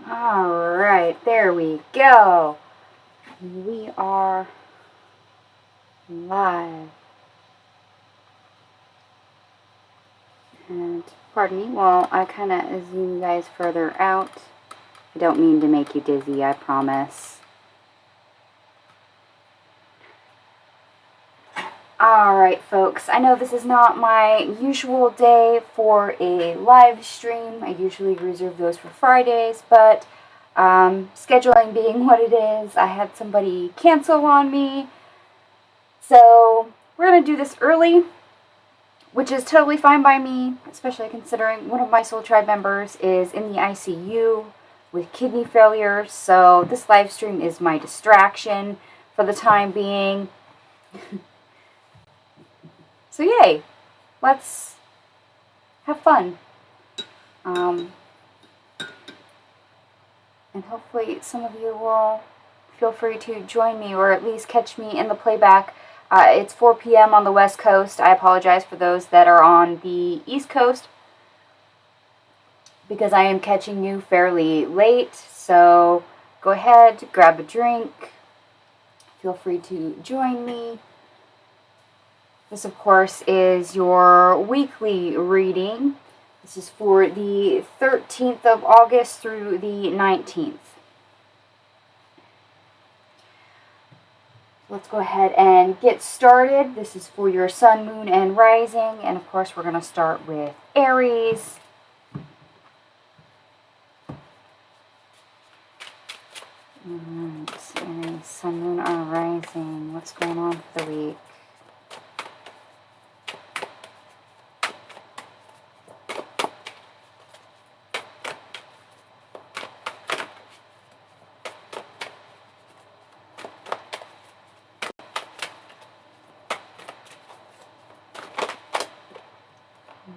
Alright, there we go. We are live. And pardon me while I kind of zoom you guys further out. I don't mean to make you dizzy, I promise. Alright folks, I know this is not my usual day for a live stream. I usually reserve those for Fridays, but scheduling being what it is, I had somebody cancel on me. So we're going to do this early, which is totally fine by me, especially considering one of my Soul Tribe members is in the ICU with kidney failure. So this live stream is my distraction for the time being. So yay, let's have fun. And hopefully some of you will feel free to join me or at least catch me in the playback. It's 4 p.m. on the West Coast. I apologize for those that are on the East Coast because I am catching you fairly late. So go ahead, grab a drink. Feel free to join me. This, of course, is your weekly reading. This is for the 13th of August through the 19th. Let's go ahead and get started. This is for your sun, moon, and rising. And, of course, we're going to start with Aries. Aries, sun, moon, or rising. What's going on for the week?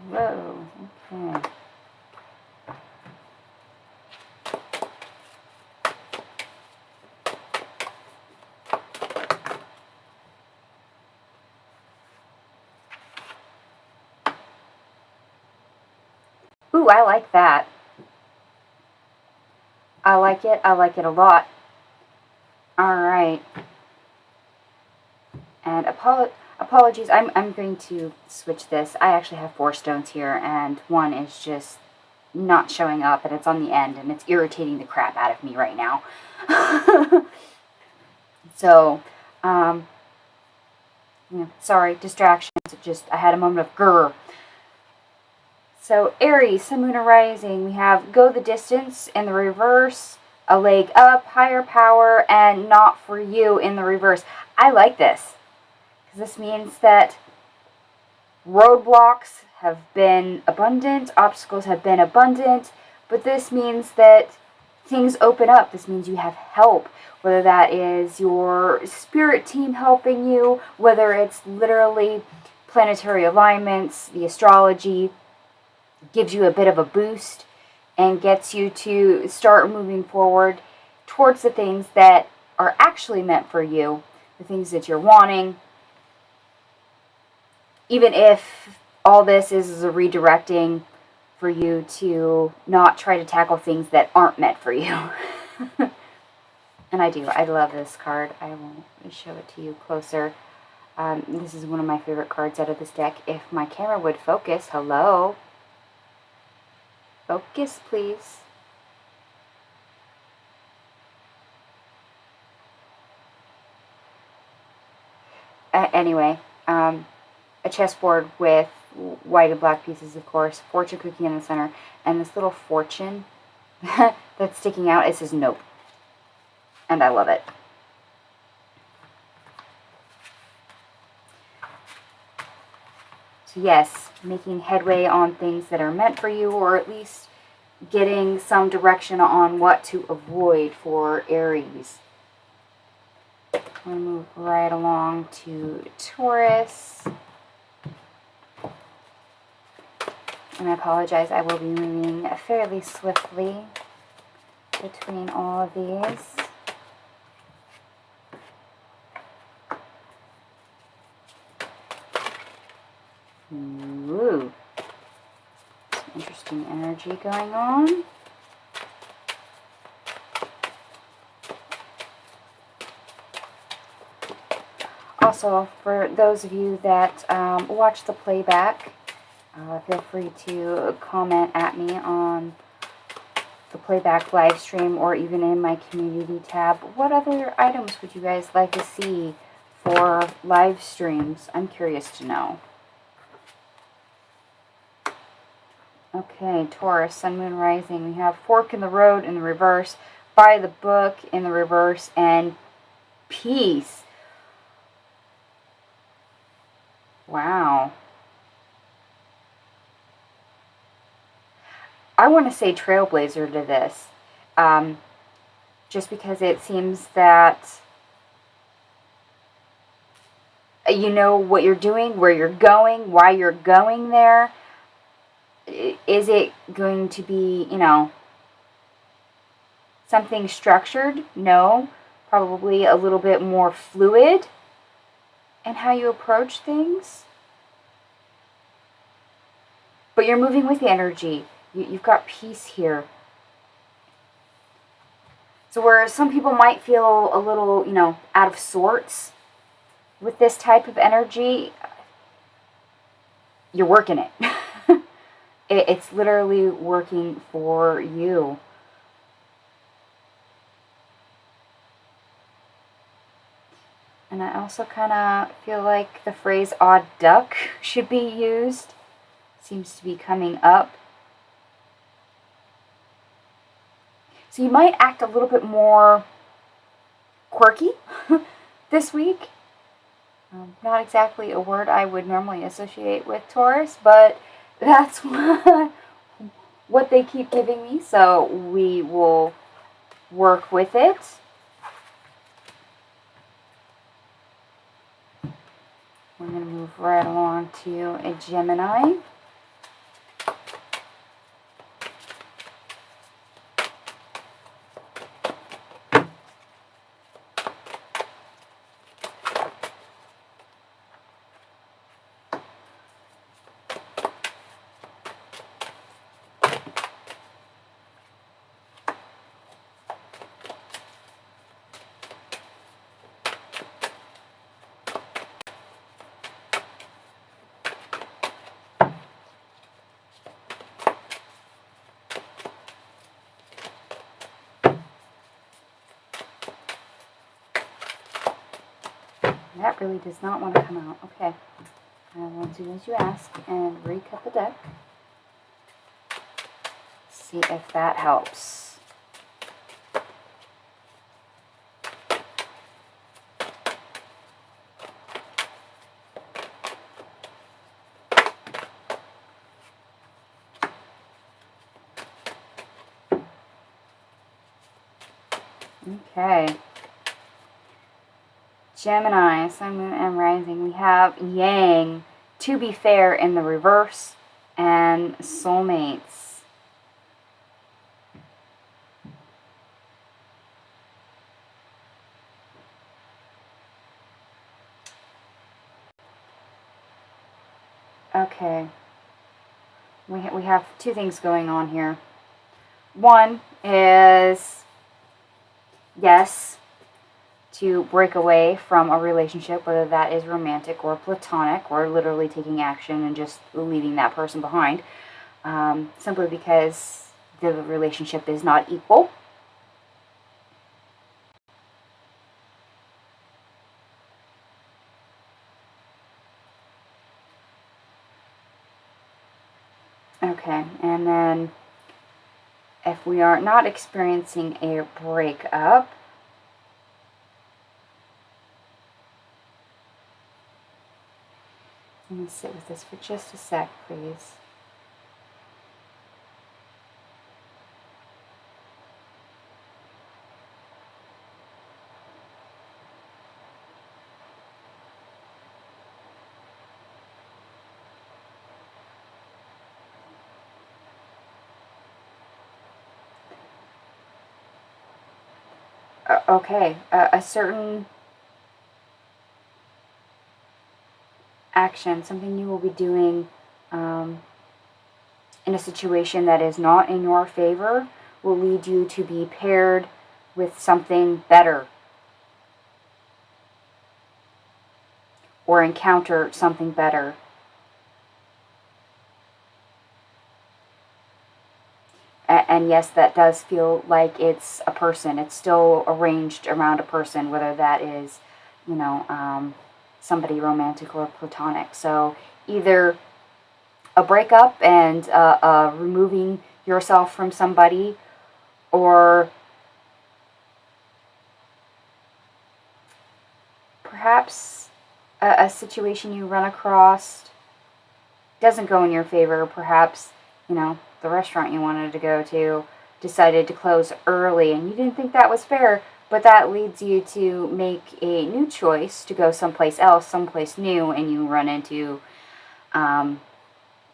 Whoa, okay. Ooh, I like that. I like it. I like it a lot. Alright. And apologies, I'm going to switch this. I actually have 4 stones here, and one is just not showing up, and it's on the end, and it's irritating the crap out of me right now. So, sorry, distractions. I had a moment of grr. So, Aries, Sun, Moon, and Rising, we have Go the Distance in the reverse, A Leg Up, Higher Power, and Not For You in the reverse. I like this. This means that roadblocks have been abundant, obstacles have been abundant, but this means that things open up. This means you have help, whether that is your spirit team helping you, whether it's literally planetary alignments, the astrology gives you a bit of a boost and gets you to start moving forward towards the things that are actually meant for you, the things that you're wanting. Even if all this is a redirecting for you to not try to tackle things that aren't meant for you. And I love this card. I will show it to you closer. This is one of my favorite cards out of this deck. If my camera would focus, hello. Focus, please. Anyway, a chessboard with white and black pieces, of course, fortune cookie in the center, and this little fortune that's sticking out. It says nope. And I love it. So yes, making headway on things that are meant for you, or at least getting some direction on what to avoid for Aries. I'm going to move right along to Taurus. And I apologize, I will be moving fairly swiftly between all of these. Ooh. Some interesting energy going on. also, for those of you that watch the playback, feel free to comment at me on the playback live stream or even in my community tab. What other items would you guys like to see for live streams? I'm curious to know. Okay, Taurus, Sun, Moon, Rising. We have Fork in the Road in the reverse, By the Book in the reverse, and Peace. Wow. I want to say trailblazer to this. Just because it seems that you know what you're doing, where you're going, why you're going there. Is it going to be, you know, something structured? No. Probably a little bit more fluid in how you approach things. But you're moving with the energy. You've got peace here. So where some people might feel a little, you know, out of sorts with this type of energy, you're working it. It's literally working for you. And I also kind of feel like the phrase odd duck should be used. Seems to be coming up. So you might act a little bit more quirky this week. Not exactly a word I would normally associate with Taurus, but that's what they keep giving me, so we will work with it. We're going to move right along to a Gemini. That really does not want to come out. Okay. I will do as you ask and recut the deck. See if that helps. Okay. Gemini, Sun, Moon, and Rising. We have Yang, To Be Fair in the reverse, and Soulmates. Okay. We have two things going on here. One is, yes, to break away from a relationship, whether that is romantic or platonic, or literally taking action and just leaving that person behind, simply because the relationship is not equal. Okay, and then if we are not experiencing a breakup, let me sit with this for just a sec, please. Okay, a certain action, something you will be doing in a situation that is not in your favor, will lead you to be paired with something better. or encounter something better. And yes, that does feel like it's a person. It's still arranged around a person, whether that is, you know, somebody romantic or platonic. So either a breakup and removing yourself from somebody, or perhaps a situation you run across doesn't go in your favor. Perhaps, you know, the restaurant you wanted to go to decided to close early and you didn't think that was fair, but that leads you to make a new choice to go someplace else, someplace new, and you run into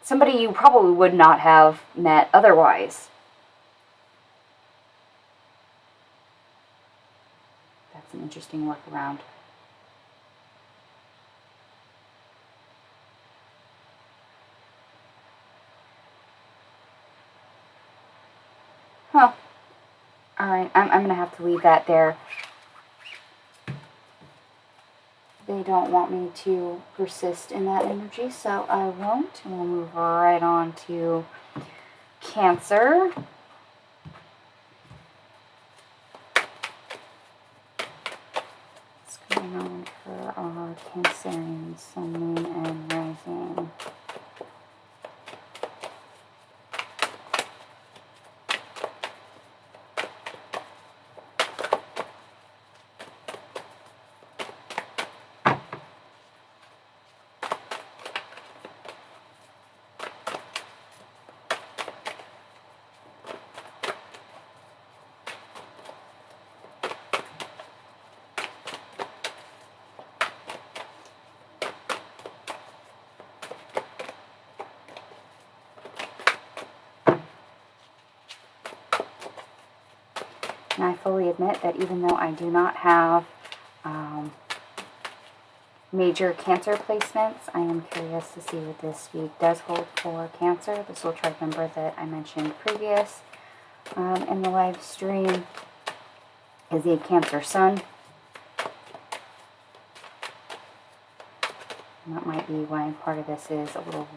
somebody you probably would not have met otherwise. That's an interesting workaround. Huh. Alright, I'm going to have to leave that there. They don't want me to persist in that energy, so I won't. And we'll move right on to Cancer. What's going on for our Cancerian Sun, Moon, and Rising? And I fully admit that even though I do not have major Cancer placements, I am curious to see what this week does hold for Cancer. The soul tribe member that I mentioned previous in the live stream is a Cancer Sun. And that might be why part of this is a little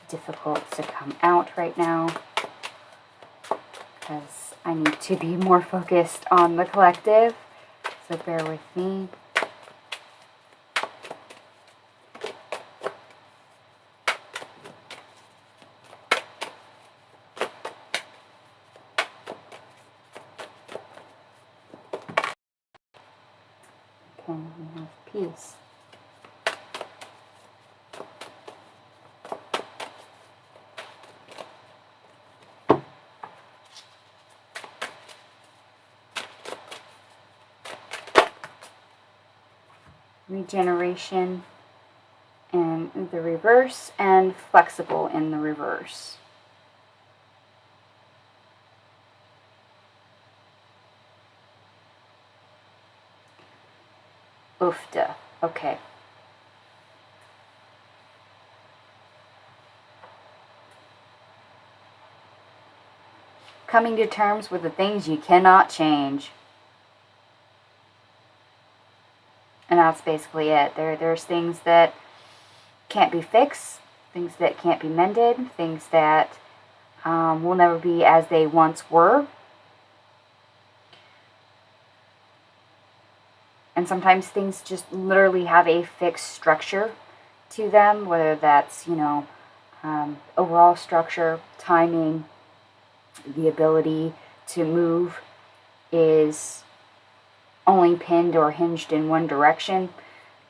difficult to come out right now, because I need to be more focused on the collective, so bear with me. Okay, we have peace. Regeneration in the reverse, and flexible in the reverse. Oofda. Okay. Coming to terms with the things you cannot change. And that's basically it. There's things that can't be fixed, things that can't be mended, things that will never be as they once were. And sometimes things just literally have a fixed structure to them, whether that's, you know, overall structure, timing, the ability to move is only pinned or hinged in one direction,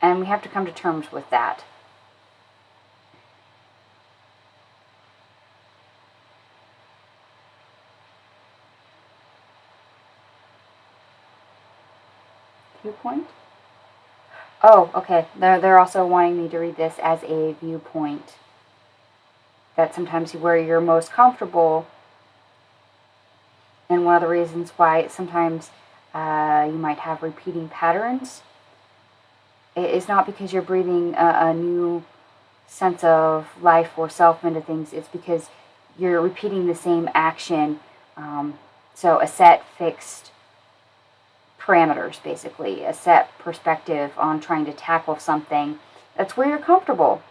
and we have to come to terms with that. Viewpoint? Oh, okay. They're also wanting me to read this as a viewpoint. That sometimes where you're most comfortable, and one of the reasons why sometimes you might have repeating patterns, it's not because you're breathing a new sense of life or self into things. It's because you're repeating the same action. So a set fixed parameters, basically, a set perspective on trying to tackle something, That's where you're comfortable.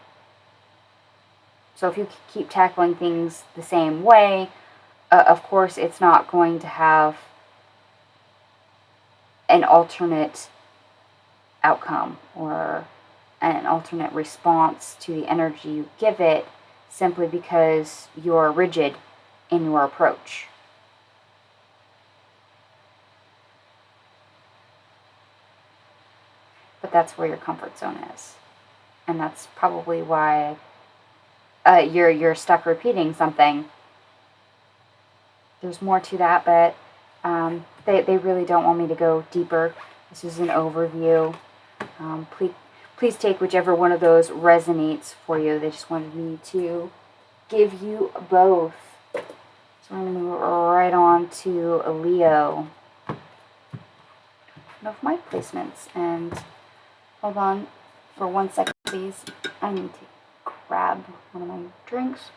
So if you keep tackling things the same way, of course it's not going to have an alternate outcome or an alternate response to the energy you give it, simply because you're rigid in your approach. But that's where your comfort zone is. And that's probably why you're stuck repeating something. There's more to that, but they really don't want me to go deeper. This is an overview. Please take whichever one of those resonates for you. They just wanted me to give you both. So I'm going to move right on to Leo. Enough my placements. And hold on for 1 second, please. I need to grab one of my drinks.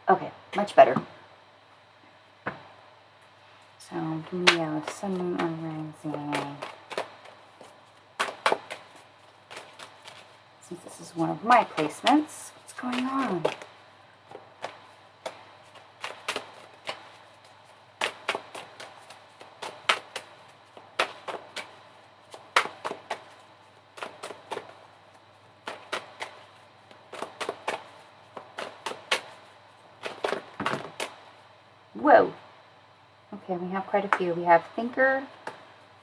Okay, much better. So, Leo, Sun, Moon, or Rising. Since this is one of my placements, what's going on? Whoa. Okay, we have quite a few. We have Thinker,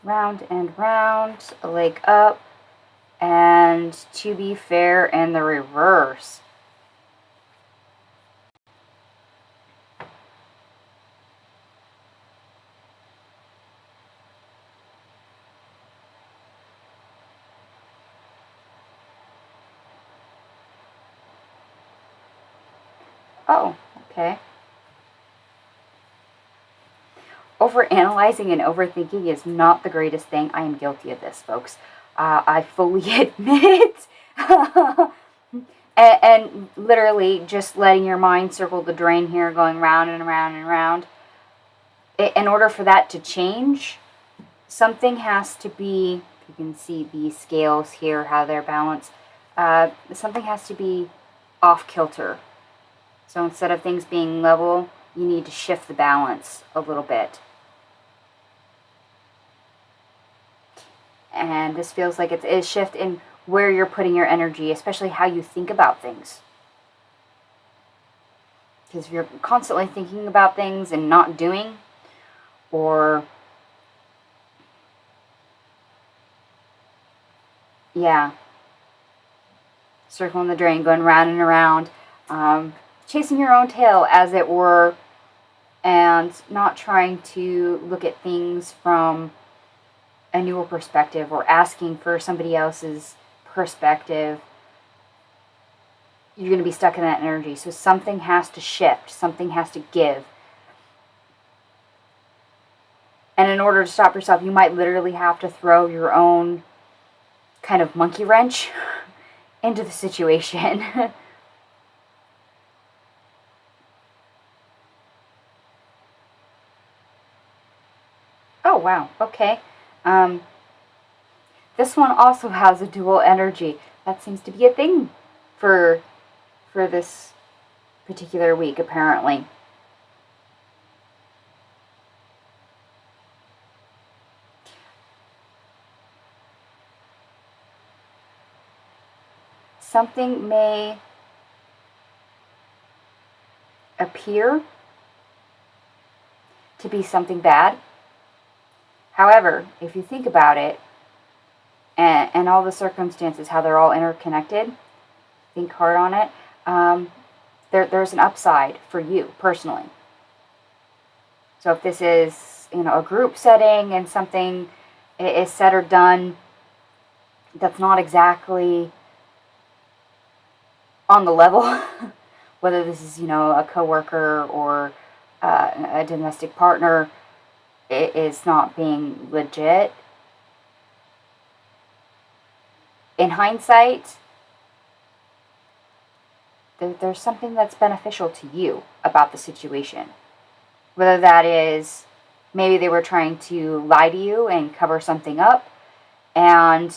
Round and Round, a leg up, and To Be Fair in the reverse. Oh, okay. Overanalyzing and overthinking is not the greatest thing. I am guilty of this, folks. I fully admit. and literally just letting your mind circle the drain here, going round and around and around. In order for that to change, something has to be, you can see the scales here, how they're balanced. Something has to be off kilter. So instead of things being level, you need to shift the balance a little bit. And this feels like it's a shift in where you're putting your energy, especially how you think about things. Because if you're constantly thinking about things and not doing, or, yeah, circling the drain, going round and around, chasing your own tail, as it were, and not trying to look at things from a newer perspective or asking for somebody else's perspective, you're going to be stuck in that energy. So something has to shift, something has to give. And in order to stop yourself, you might literally have to throw your own kind of monkey wrench into the situation. Oh, wow. Okay. This one also has a dual energy. That seems to be a thing for this particular week, apparently. Something may appear to be something bad. However, if you think about it, and all the circumstances, how they're all interconnected, think hard on it, there's an upside for you personally. So if this is, a group setting and something is said or done that's not exactly on the level, whether this is, a coworker or a domestic partner, it is not being legit. In hindsight, there's something that's beneficial to you about the situation. Whether that is, maybe they were trying to lie to you and cover something up, and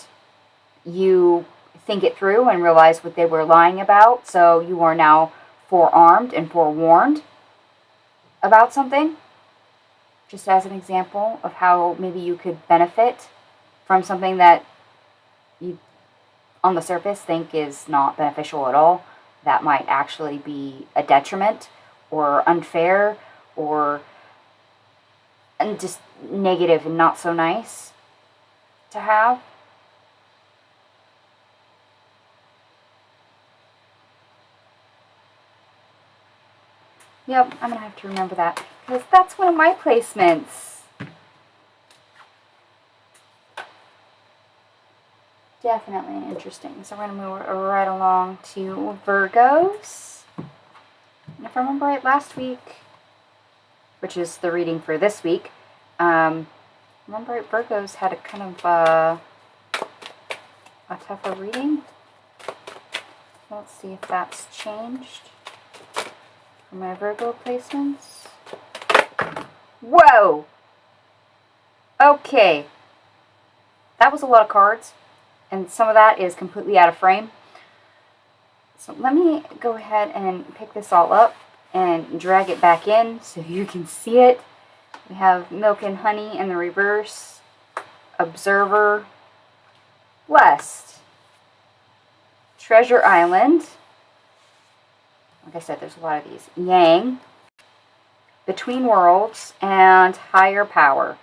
you think it through and realize what they were lying about, so you are now forearmed and forewarned about something. Just as an example of how maybe you could benefit from something that you, on the surface, think is not beneficial at all. That might actually be a detriment or unfair or just negative and not so nice to have. Yep, I'm going to have to remember that, because that's one of my placements. Definitely interesting. So we're going to move right along to Virgos. And if I remember right, last week, which is the reading for this week, remember right, Virgos had a kind of a tougher reading. Let's see if that's changed. My Virgo placements. Whoa! Okay. That was a lot of cards, and some of that is completely out of frame. So let me go ahead and pick this all up and drag it back in so you can see it. We have Milk and Honey in the reverse, Observer, Blessed, Treasure Island. Like I said, there's a lot of these. Yang, Between Worlds, and Higher Power.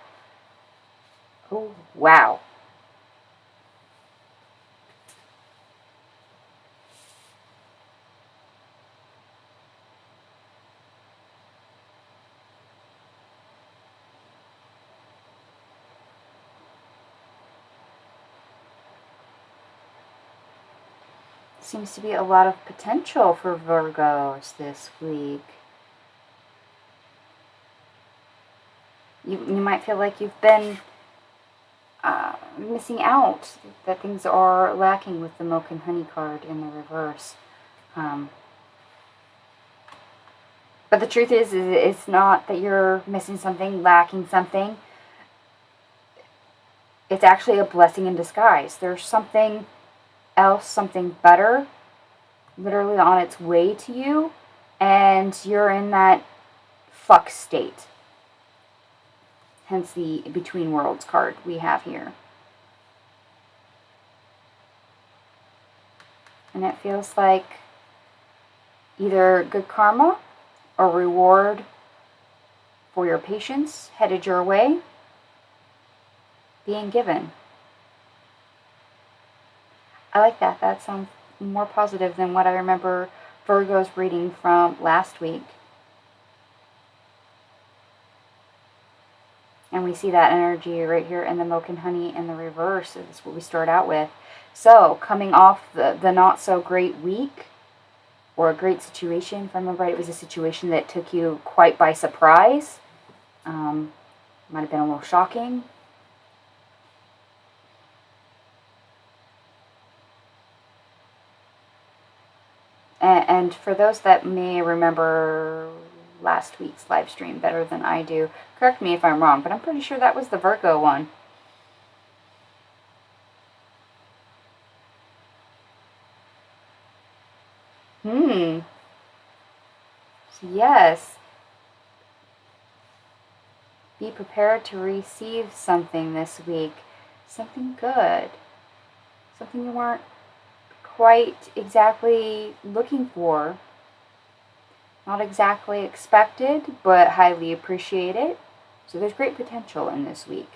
Oh, wow. Seems to be a lot of potential for Virgos this week. You might feel like you've been missing out, that things are lacking with the Milk and Honey card in the reverse. But the truth is it's not that you're missing something, lacking something. It's actually a blessing in disguise. There's something else, something better, literally on its way to you, and you're in that fuck state. Hence the Between Worlds card we have here. And it feels like either good karma or reward for your patience headed your way being given. I like that. That sounds more positive than what I remember Virgo's reading from last week. And we see that energy right here in the Milk and Honey in the reverse. That's what we start out with. So, coming off the not so great week, or a great situation, if I remember right, it was a situation that took you quite by surprise. Might have been a little shocking. And for those that may remember last week's live stream better than I do, correct me if I'm wrong, but I'm pretty sure that was the Virgo one. So yes. Be prepared to receive something this week. Something good. Something you weren't quite exactly looking for. Not exactly expected, but highly appreciated. So there's great potential in this week.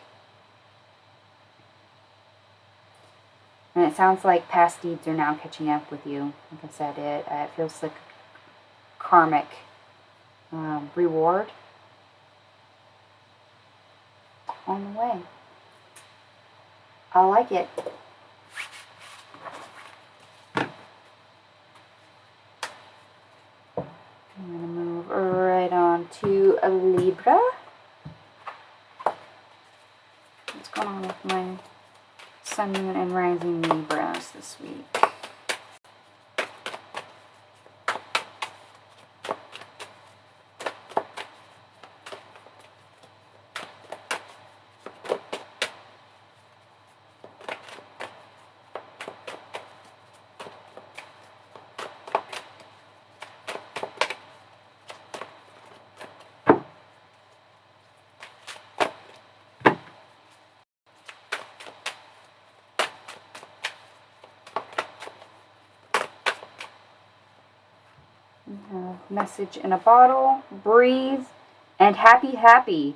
And it sounds like past deeds are now catching up with you. Like I said, it feels like karmic reward on the way. I like it. I'm going to move right on to a Libra. What's going on with my Sun, Moon, and Rising Libras this week? message in a bottle, breathe, and happy, happy.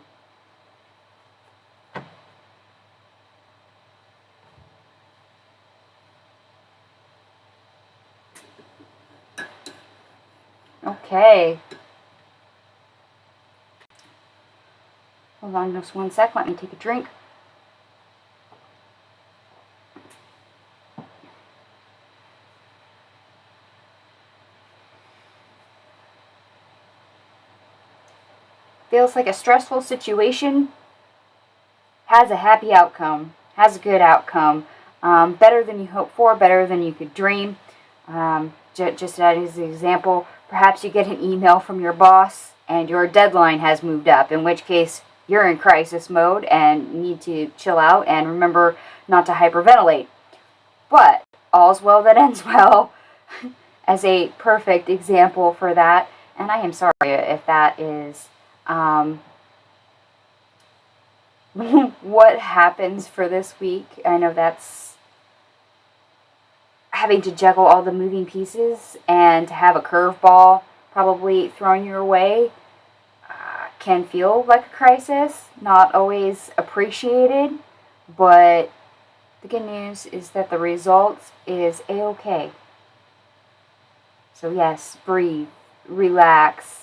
Okay. Hold on just one sec. Let me take a drink. Feels like a stressful situation has a happy outcome, has a good outcome, better than you hoped for, better than you could dream. Just as an example, perhaps you get an email from your boss and your deadline has moved up, in which case you're in crisis mode and need to chill out and remember not to hyperventilate. But all's well that ends well as a perfect example for that. And I am sorry if that is what happens for this week. I know that's having to juggle all the moving pieces and to have a curveball probably thrown your way can feel like a crisis, not always appreciated, but the good news is that the result is a-okay. So yes, breathe, relax,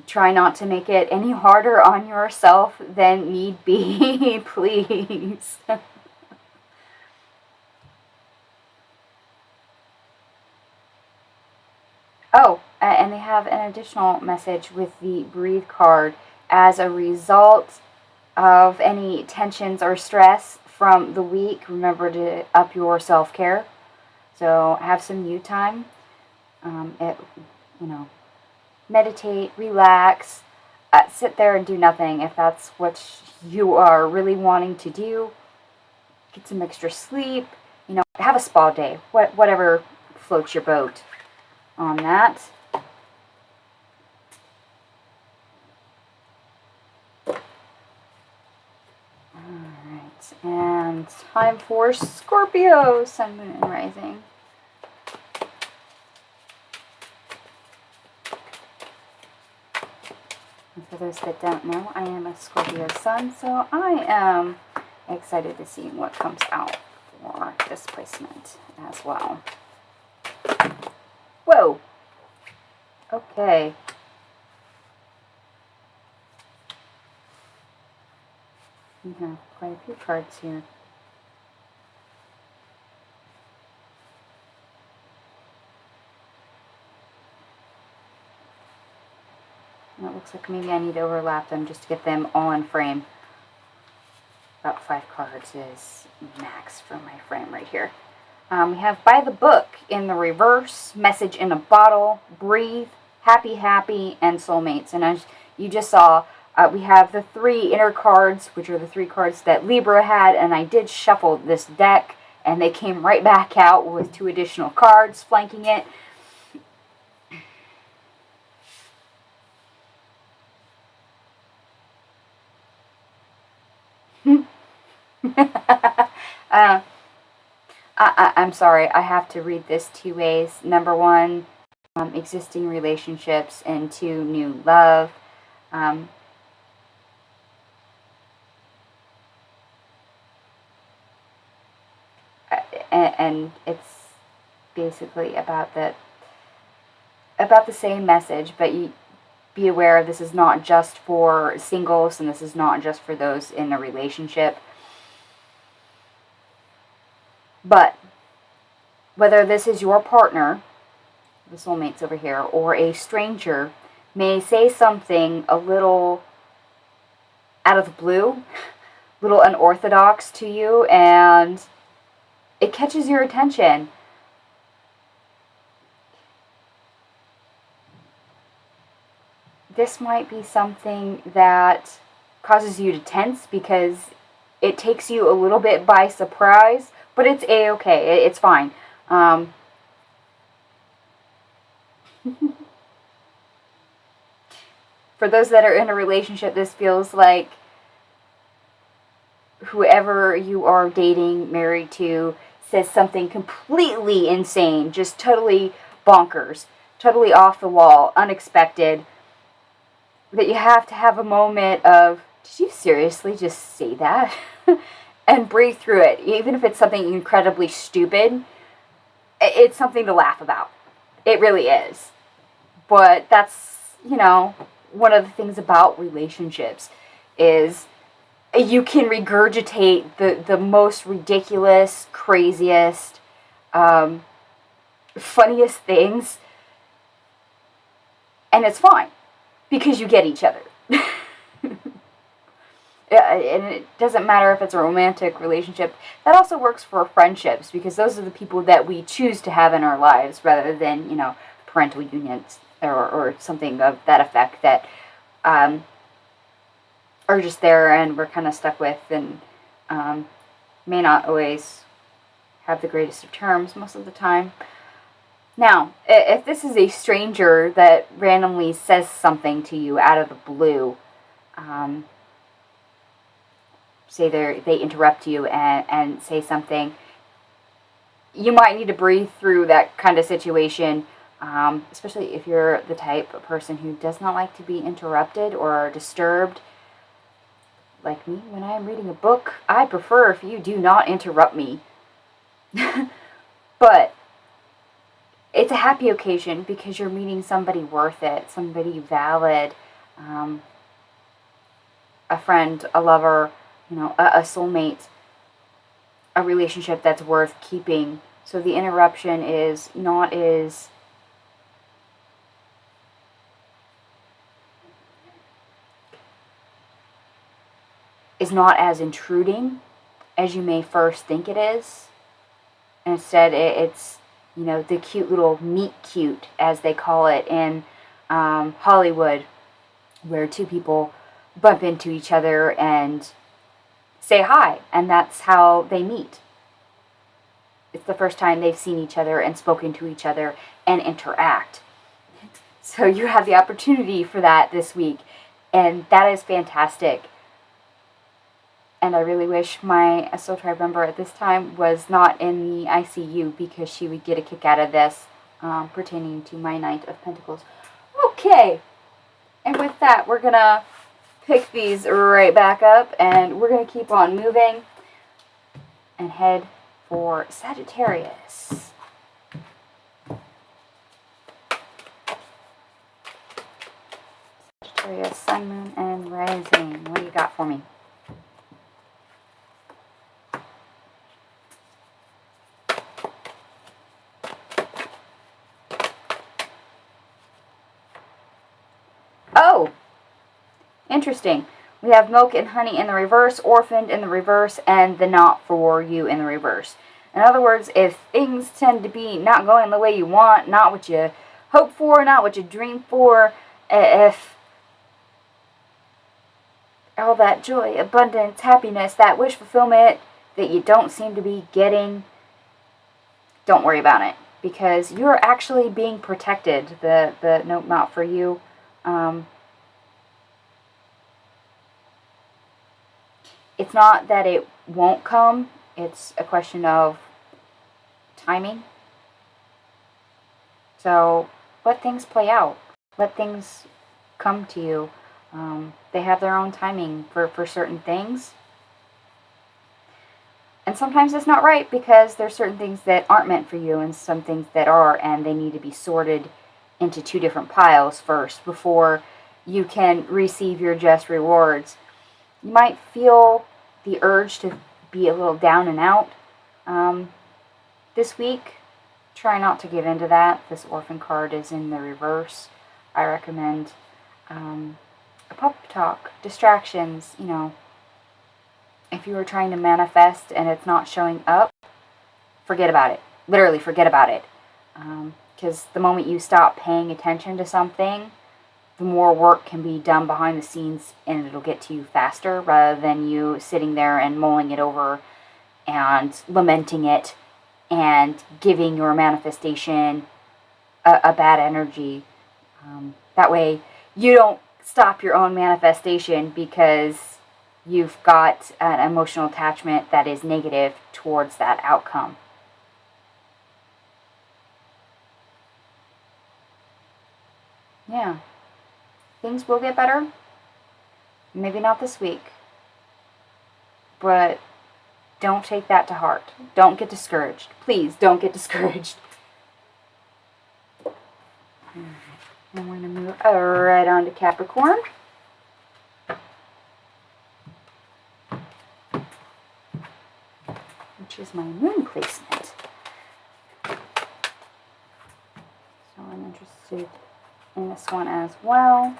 try not to make it any harder on yourself than need be, please. Oh, and they have an additional message with the Breathe card. As a result of any tensions or stress from the week, remember to up your self-care. So have some you time. Meditate, relax, sit there and do nothing if that's what you are really wanting to do. Get some extra sleep. Have a spa day. Whatever floats your boat on that. Alright, and time for Scorpio, Sun, Moon, and Rising. And for those that don't know, I am a Scorpio Sun, so I am excited to see what comes out for this placement as well. Whoa! Okay. We have quite a few cards here. And it looks like maybe I need to overlap them just to get them all in frame. About 5 cards is max for my frame right here. We have By the Book in the reverse, Message in a Bottle, Breathe, Happy, Happy, and Soulmates. And as you just saw, we have the 3 inner cards, which are the 3 cards that Libra had, and I did shuffle this deck, and they came right back out with 2 additional cards flanking it. I'm sorry, I have to read this 2 ways. Number 1, existing relationships, and 2, new love. And it's basically about the same message, but you be aware this is not just for singles, and this is not just for those in a relationship. But whether this is your partner, the soulmates over here, or a stranger, may say something a little out of the blue, a little unorthodox to you, and it catches your attention. This might be something that causes you to tense because it takes you a little bit by surprise, but it's a-okay. It's fine. For those that are in a relationship, this feels like whoever you are dating, married to, says something completely insane, just totally bonkers. totally off the wall, unexpected, that you have to have a moment of, did you seriously just say that? And breathe through it. Even if it's something incredibly stupid, it's something to laugh about. It really is. But that's, you know, one of the things about relationships is you can regurgitate the most ridiculous, craziest, funniest things, and it's fine because you get each other. And it doesn't matter if it's a romantic relationship. That also works for friendships, because those are the people that we choose to have in our lives rather than, you know, parental unions or something of that effect that are just there and we're kind of stuck with, and may not always have the greatest of terms most of the time. Now, if this is a stranger that randomly says something to you out of the blue, say they interrupt you and say something, you might need to breathe through that kind of situation, especially if you're the type of person who does not like to be interrupted or disturbed. Like me, when I am reading a book, I prefer if you do not interrupt me. But it's a happy occasion because you're meeting somebody worth it, somebody valid, a friend, a lover, you know, a soulmate, a relationship that's worth keeping. So the interruption is not as intruding as you may first think it is. Instead, it's, you know, the cute little meet cute, as they call it in Hollywood, where two people bump into each other and say hi, and that's how they meet. It's the first time they've seen each other and spoken to each other and interact. So you have the opportunity for that this week, and that is fantastic. And I really wish my Soul Tribe member at this time was not in the ICU, because she would get a kick out of this, pertaining to my Knight of Pentacles. Okay, and with that, we're going to pick these right back up, and we're going to keep on moving and head for Sagittarius. Sagittarius, Sun, Moon, and Rising. What do you got for me? Oh! Interesting. We have Milk and Honey in the reverse, Orphaned in the reverse, and the Not For You in the reverse. In other words, if things tend to be not going the way you want, not what you hope for, not what you dream for, if all that joy, abundance, happiness, that wish fulfillment that you don't seem to be getting, don't worry about it, because you're actually being protected. The Note Not For You, it's not that it won't come, it's a question of timing. So let things play out. Let things come to you. They have their own timing for certain things. And sometimes it's not right, because there's certain things that aren't meant for you and some things that are, and they need to be sorted into two different piles first before you can receive your just rewards. You might feel the urge to be a little down and out this week. Try not to give into that. This Orphan card is in the reverse. I recommend a pop talk, distractions, you know. If you are trying to manifest and it's not showing up, forget about it. Literally forget about it. Because the moment you stop paying attention to something, the more work can be done behind the scenes, and it'll get to you faster, rather than you sitting there and mulling it over and lamenting it and giving your manifestation a bad energy. That way you don't stop your own manifestation because you've got an emotional attachment that is negative towards that outcome. yeah, things will get better. Maybe not this week, but don't take that to heart. Don't get discouraged. Please don't get discouraged. And we're going to move right on to Capricorn. Which is my moon placement. So I'm interested in this one as well.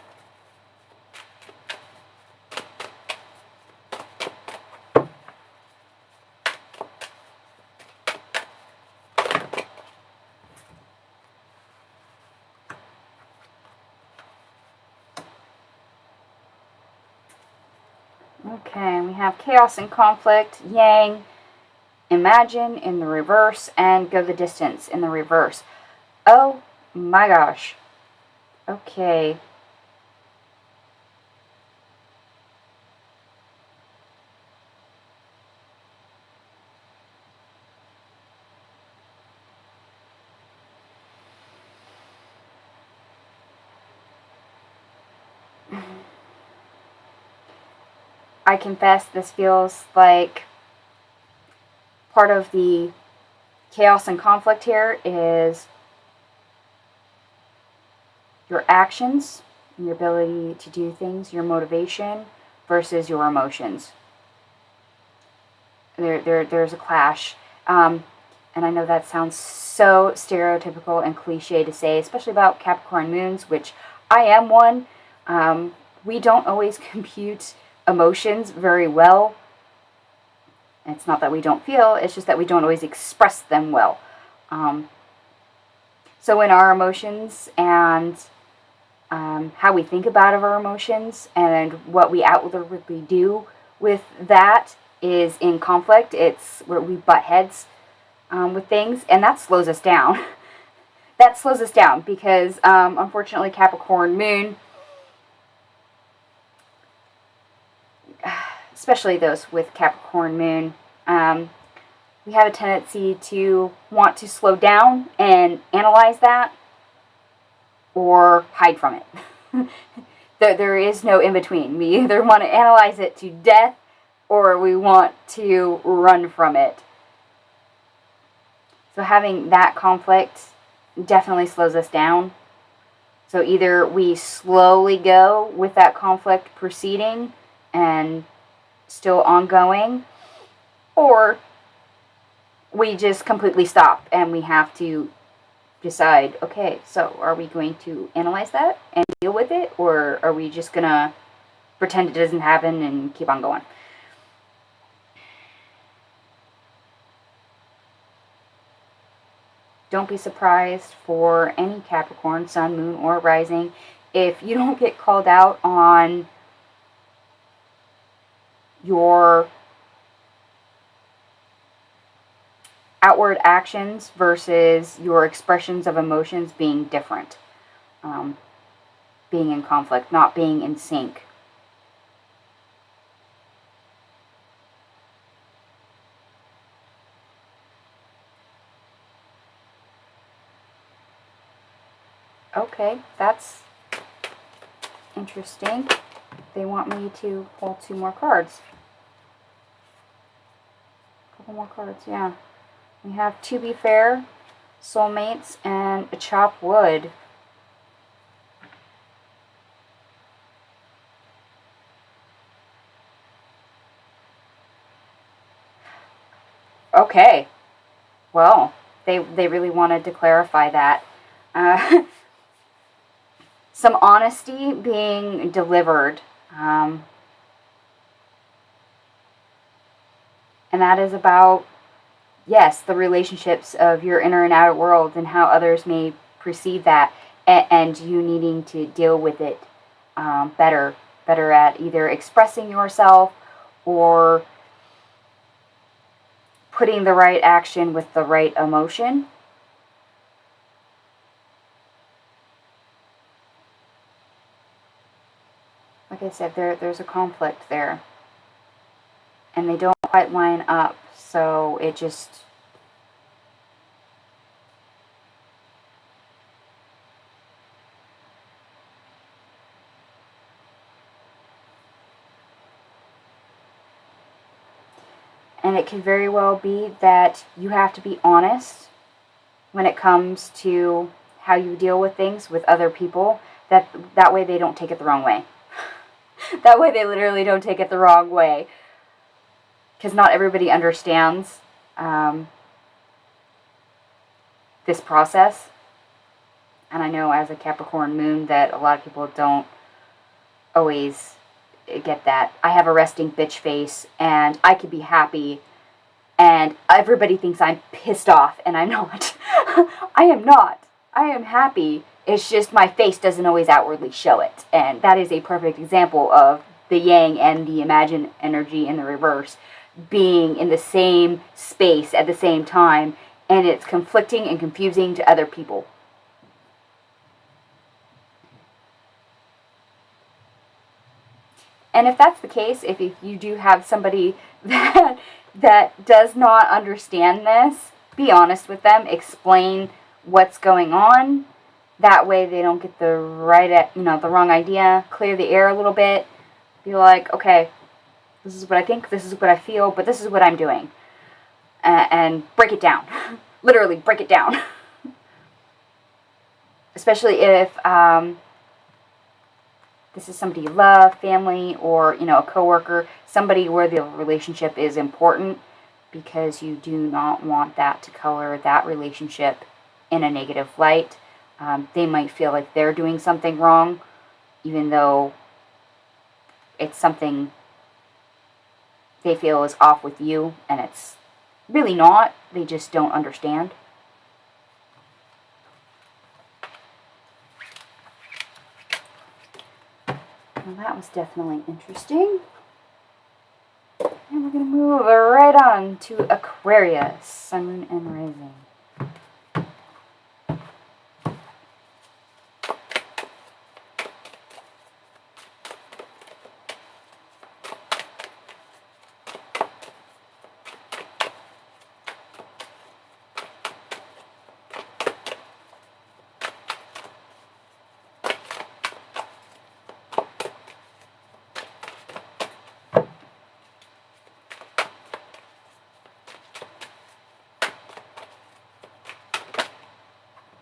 Okay, we have chaos and conflict, yang, imagine in the reverse, and go the distance in the reverse. Oh my gosh. Okay. I confess this feels like part of the chaos and conflict here is your actions, your ability to do things, your motivation versus your emotions. There's a clash. And I know that sounds so stereotypical and cliche to say, especially about Capricorn moons, which I am one. We don't always compute emotions very well. It's not that we don't feel, it's just that we don't always express them well. So in our emotions and how we think about our emotions and what we outwardly do with that is in conflict. It's where we butt heads with things, and that slows us down. That slows us down because, unfortunately, Capricorn moon, especially those with Capricorn moon, we have a tendency to want to slow down and analyze that or hide from it. There is no in between. We either want to analyze it to death or we want to run from it. So having that conflict definitely slows us down. So either we slowly go with that conflict proceeding and still ongoing, or we just completely stop and we have to decide, okay, so are we going to analyze that and deal with it, or are we just going to pretend it doesn't happen and keep on going? Don't be surprised for any Capricorn, sun, moon, or rising if you don't get called out on your outward actions versus your expressions of emotions being different. Being in conflict, not being in sync. Okay, that's interesting. They want me to pull 2 more cards. A couple more cards, yeah. We have To Be Fair, Soulmates, and a Chop Wood. Okay. Well, they really wanted to clarify that. Some honesty being delivered. And that is about, yes, the relationships of your inner and outer world and how others may perceive that, and you needing to deal with it better at either expressing yourself or putting the right action with the right emotion. Like I said, there's a conflict there. And they don't quite line up, so it just... And it could very well be that you have to be honest when it comes to how you deal with things with other people. That way they don't take it the wrong way. That way they literally don't take it the wrong way. Because not everybody understands this process. And I know as a Capricorn moon that a lot of people don't always get that. I have a resting bitch face and I could be happy and everybody thinks I'm pissed off and I'm not. I am not. I am happy. It's just my face doesn't always outwardly show it. And that is a perfect example of the yang and the imagined energy in the reverse being in the same space at the same time, and it's conflicting and confusing to other people. And if that's the case, if you do have somebody that does not understand this, be honest with them, explain what's going on. That way they don't get the the wrong idea. Clear the air a little bit. Be like, okay, this is what I think, this is what I feel, but this is what I'm doing. And break it down. Literally, break it down. Especially if this is somebody you love, family, or, a coworker, somebody where the relationship is important, because you do not want that to color that relationship in a negative light. They might feel like they're doing something wrong, even though it's something they feel is off with you, and it's really not. They just don't understand. Well, that was definitely interesting. And we're going to move right on to Aquarius, Sun, Moon, and Rising.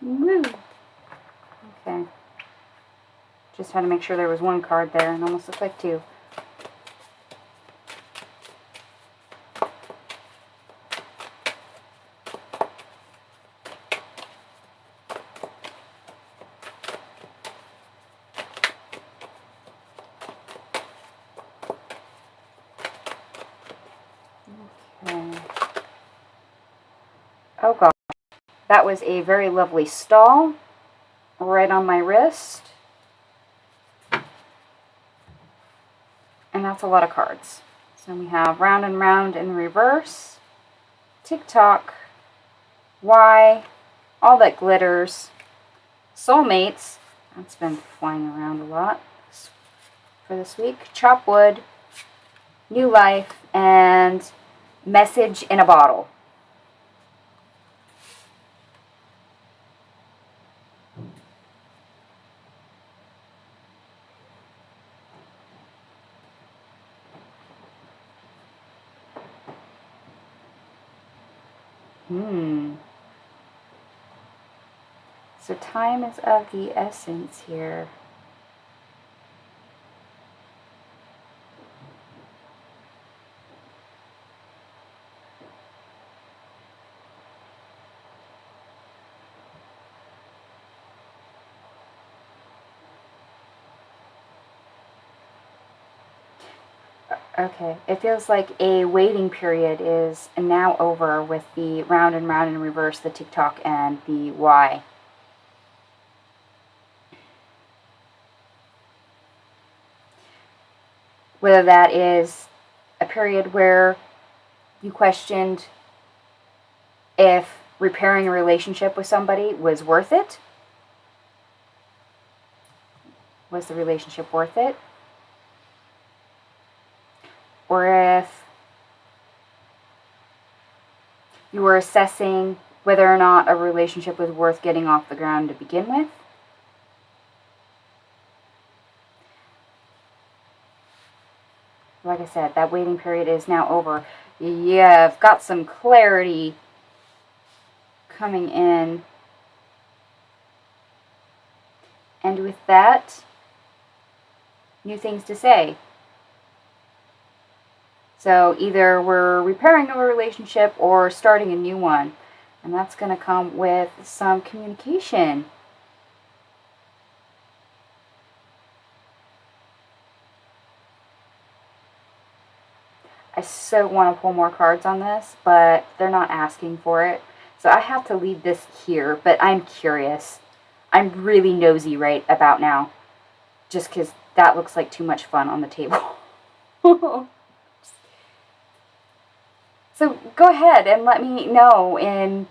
Woo! Okay. Just had to make sure there was one card there, and almost looked like two. Okay. Oh God. That was a very lovely stall right on my wrist. And that's a lot of cards. So we have round and round in reverse, TikTok, Y, all that glitters, soulmates, that's been flying around a lot for this week, chop wood, new life, and message in a bottle. So time is of the essence here. Okay, it feels like a waiting period is now over with the round and round in reverse, the TikTok and the Y. Whether that is a period where you questioned if repairing a relationship with somebody was worth it. Was the relationship worth it? Or if you were assessing whether or not a relationship was worth getting off the ground to begin with. Like I said, that waiting period is now over. Yeah, I've got some clarity coming in. And with that, new things to say. So either we're repairing a relationship or starting a new one. And that's going to come with some communication. I so want to pull more cards on this, but they're not asking for it. So I have to leave this here, but I'm curious. I'm really nosy right about now. Just because that looks like too much fun on the table. So go ahead and let me know in,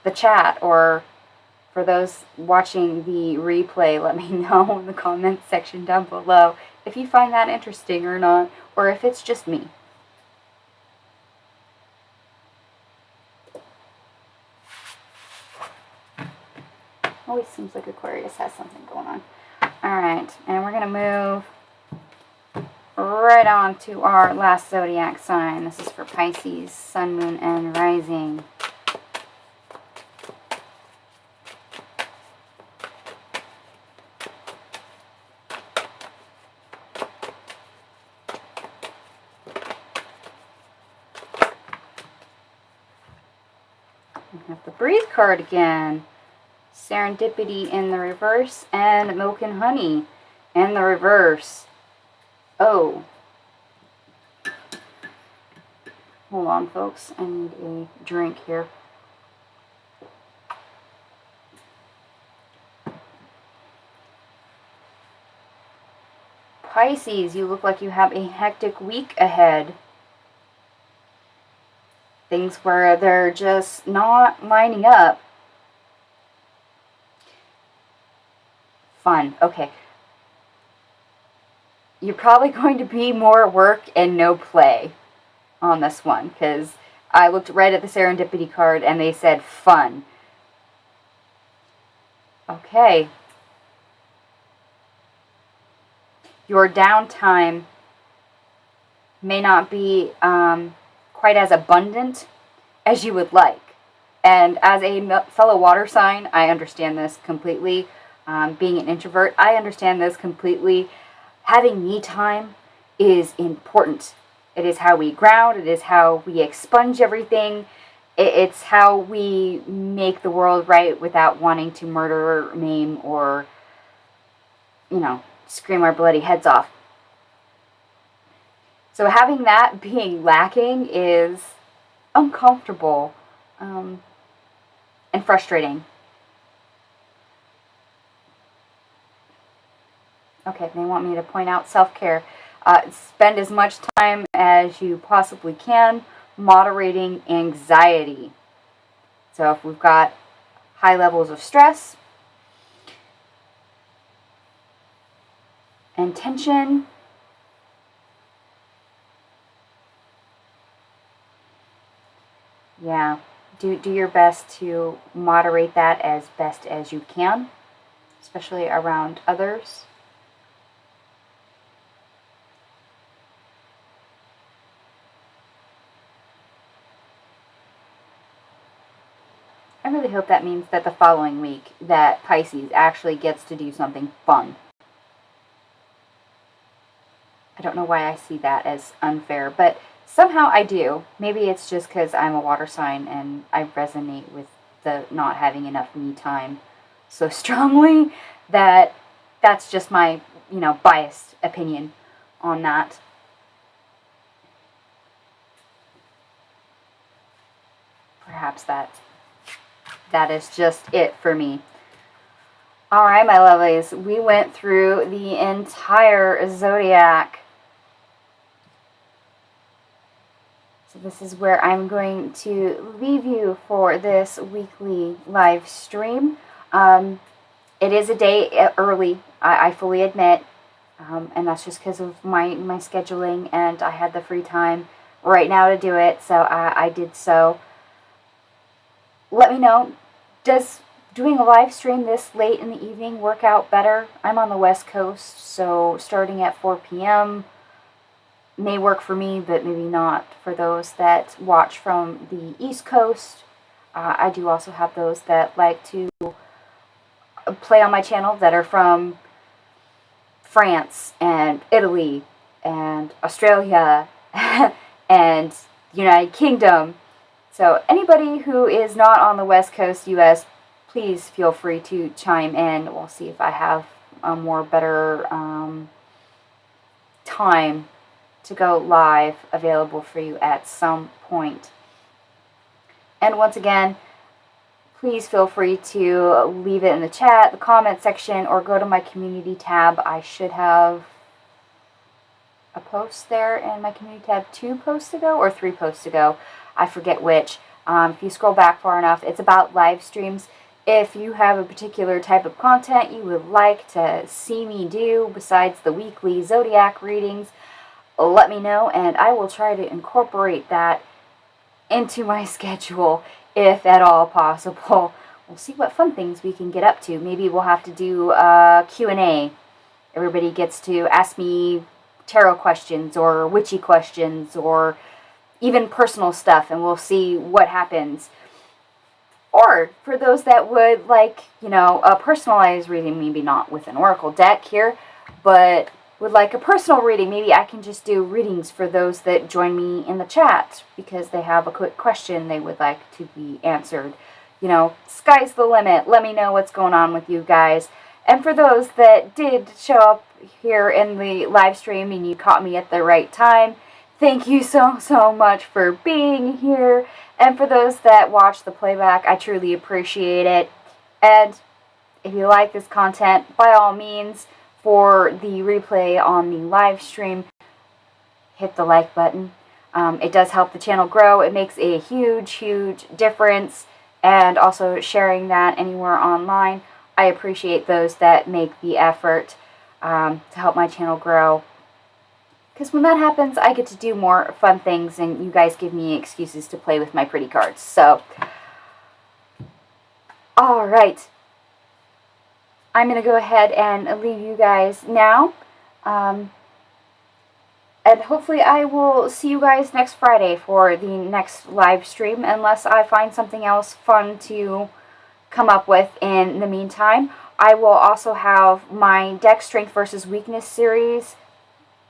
the chat, or for those watching the replay, let me know in the comments section down below if you find that interesting or not, or if it's just me. Always seems like Aquarius has something going on. Alright, and we're going to move right on to our last zodiac sign. This is for Pisces, Sun, Moon, and Rising. We have the Breathe card again. Serendipity in the reverse, and Milk and Honey in the reverse. Oh. Hold on, folks. I need a drink here. Pisces, you look like you have a hectic week ahead. Things where they're just not lining up. Fun. Okay. You're probably going to be more work and no play on this one, because I looked right at the Serendipity card and they said fun. Okay. Your downtime may not be quite as abundant as you would like. And as a fellow water sign, I understand this completely. Being an introvert, I understand this completely. Having me time is important. It is how we ground. It is how we expunge everything. It's how we make the world right without wanting to murder, maim, or, scream our bloody heads off. So having that being lacking is uncomfortable and frustrating. Okay, they want me to point out self-care. Spend as much time as you possibly can moderating anxiety. So if we've got high levels of stress and tension, yeah, do your best to moderate that as best as you can, especially around others. I really hope that means that the following week that Pisces actually gets to do something fun. I don't know why I see that as unfair, but somehow I do. Maybe it's just because I'm a water sign and I resonate with the not having enough me time so strongly that that's just my, biased opinion on that. Perhaps that is just it for me. Alright, my lovelies, we went through the entire zodiac. So this is where I'm going to leave you for this weekly live stream. It is a day early, I fully admit, and that's just because of my scheduling, and I had the free time right now to do it, so I did so. Let me know, does doing a live stream this late in the evening work out better? I'm on the West Coast, so starting at 4 p.m., may work for me, but maybe not for those that watch from the East Coast. I do also have those that like to play on my channel that are from France and Italy and Australia and United Kingdom. So anybody who is not on the West Coast US, please feel free to chime in. We'll see if I have a better time to go live available for you at some point. And once again, please feel free to leave it in the chat, the comment section, or go to my community tab. I should have a post there in my community tab 2 posts ago or 3 posts ago. I forget which. If you scroll back far enough, it's about live streams. If you have a particular type of content you would like to see me do besides the weekly Zodiac readings, let me know and I will try to incorporate that into my schedule if at all possible. We'll see what fun things we can get up to. Maybe we'll have to do a Q&A. Everybody gets to ask me tarot questions or witchy questions or even personal stuff, and we'll see what happens. Or for those that would like, a personalized reading, maybe not with an oracle deck here, but would like a personal reading, maybe I can just do readings for those that join me in the chat because they have a quick question they would like to be answered. Sky's the limit. Let me know what's going on with you guys. And for those that did show up here in the live stream and you caught me at the right time, thank you so much for being here. And for those that watch the playback, I truly appreciate it. And if you like this content, by all means, for the replay on the live stream, hit the like button. It does help the channel grow. It makes a huge difference. And also sharing that anywhere online. I appreciate those that make the effort to help my channel grow. Because when that happens, I get to do more fun things and you guys give me excuses to play with my pretty cards. So, alright. I'm going to go ahead and leave you guys now. And hopefully I will see you guys next Friday for the next live stream, unless I find something else fun to come up with in the meantime. I will also have my Deck Strength versus Weakness series.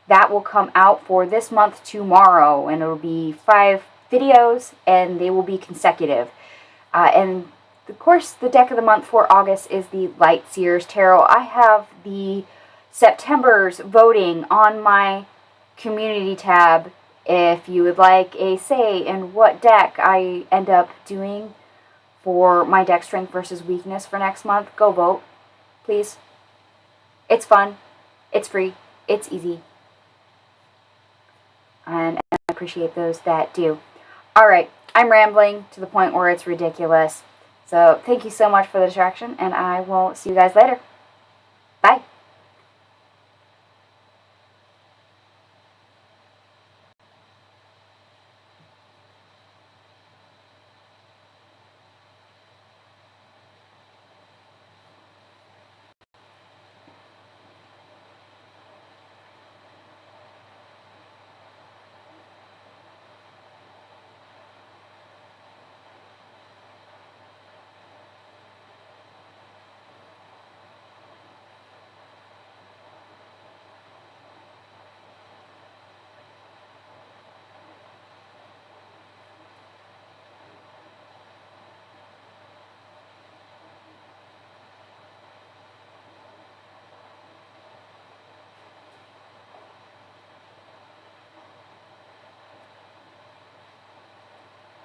That will come out for this month tomorrow, and it will be 5 videos, and they will be consecutive. And of course, the deck of the month for August is the Light Seers Tarot. I have the September's voting on my community tab. If you would like a say in what deck I end up doing for my Deck Strength versus Weakness for next month, go vote, please. It's fun, it's free, it's easy. And I appreciate those that do. Alright, I'm rambling to the point where it's ridiculous. So, thank you so much for the distraction, and I will see you guys later. Bye.